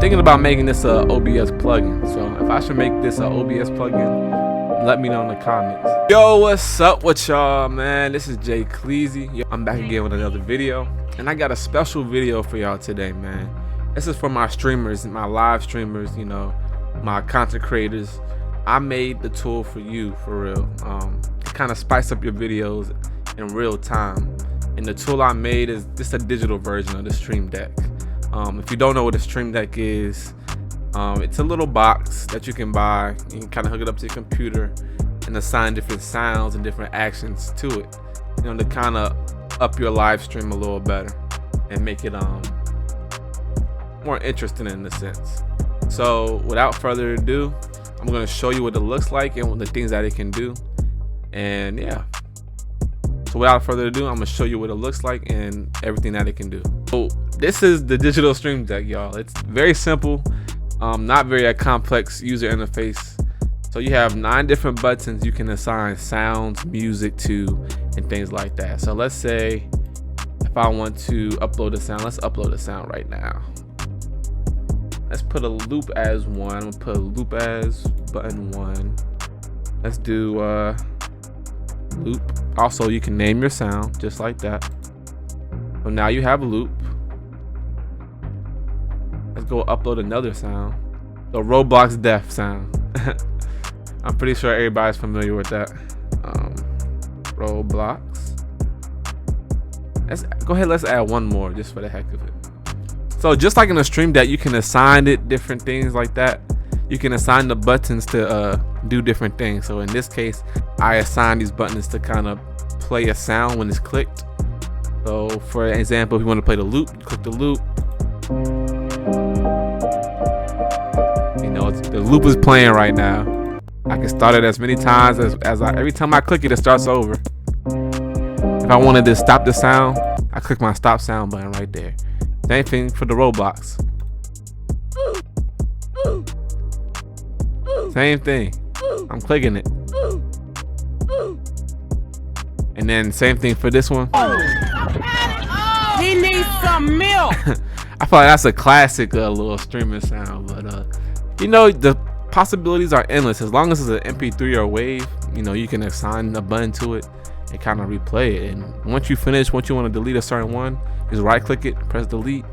Thinking about making this a OBS plugin. So if I should make this a OBS plugin, let me know in the comments. Yo, what's up with y'all, man? This is jaykleezie. I'm back again with another video, and I got a special video for y'all today, man. This is for my streamers, my live streamers, you know, my content creators. I made the tool for you, for real. To kind of spice up your videos in real time. And the tool I made is just a digital version of the Streamdeck. If you don't know what a Streamdeck is, it's a little box that you can buy. You can kind of hook it up to your computer and assign different sounds and different actions to it, you know, to kind of up your live stream a little better and make it more interesting in a sense. So without further ado, I'm going to show you what it looks like and the things that it can do. And yeah, so without further ado, I'm going to show you what it looks like and everything that it can do. So this is the digital Streamdeck, y'all. It's very simple, not very complex user interface. So you have 9 different buttons you can assign sounds, music to, and things like that. So let's say if I want to upload a sound, let's upload a sound right now. Let's put a loop as 1. I'm gonna put a loop as button 1. Let's do loop. Also, you can name your sound just like that. So now you have a loop. Let's go upload another sound. The Roblox death sound. I'm pretty sure everybody's familiar with that. Roblox. Let's go ahead. Let's add one more just for the heck of it. So just like in the Streamdeck, you can assign it different things like that. You can assign the buttons to do different things. So in this case, I assign these buttons to kind of play a sound when it's clicked. So for example, if you want to play the loop, you click the loop. You know, the loop is playing right now. I can start it as many times as every time I click it, it starts over. If I wanted to stop the sound, I click my stop sound button right there. Same thing for the Roblox. Same thing. I'm clicking it. And then same thing for this one. He needs some milk. I feel like that's a classic little streaming sound, but you know, the possibilities are endless. As long as it's an MP3 or wave, you know, you can assign a button to it and kind of replay it. And once you finish, once you want to delete a certain one, just right click it, press delete,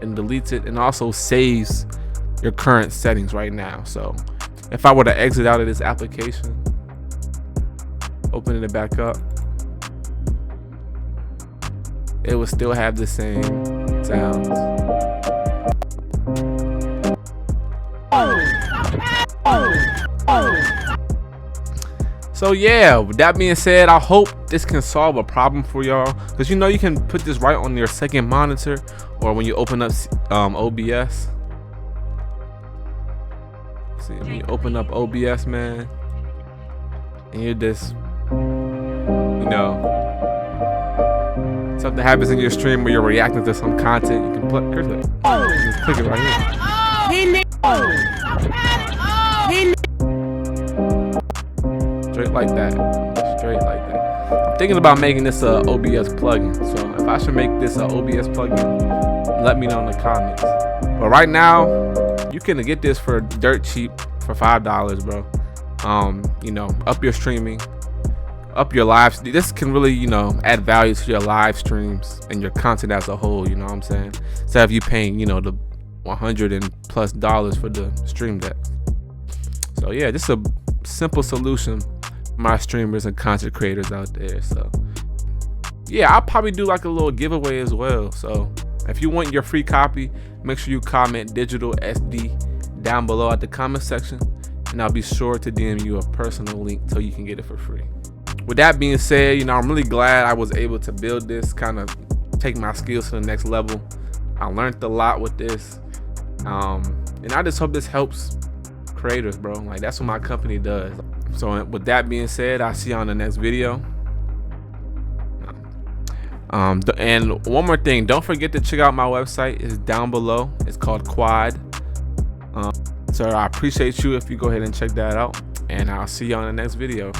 and deletes it, and also saves your current settings right now. So if I were to exit out of this application, opening it back up, it will still have the same sounds. So yeah, with that being said, I hope this can solve a problem for y'all, because you know you can put this right on your second monitor or when you open up OBS. See, when you open up OBS, man, and you just, you know, something happens in your stream where you're reacting to some content, you can click it. Just click it right here. Straight like that. Straight like that. I'm thinking about making this a OBS plugin. So if I should make this a OBS plugin, let me know in the comments. But right now, you can get this for dirt cheap for $5, bro. You know, up your streaming, up your live. This can really, you know, add value to your live streams and your content as a whole. You know what I'm saying? Instead of you paying, you know, the $100+ for the Streamdeck. So yeah, this is a simple solution for my streamers and content creators out there. So yeah, I'll probably do like a little giveaway as well. So if you want your free copy, make sure you comment digital SD down below at the comment section, and I'll be sure to DM you a personal link so you can get it for free. With that being said, you know, I'm really glad I was able to build this, kind of take my skills to the next level. I learned a lot with this, and I just hope this helps creators, bro. Like, that's what my company does. So with that being said, I'll see you on the next video. And one more thing, don't forget to check out my website. It's down below. It's called Quad. So I appreciate you if you go ahead and check that out, and I'll see you on the next video.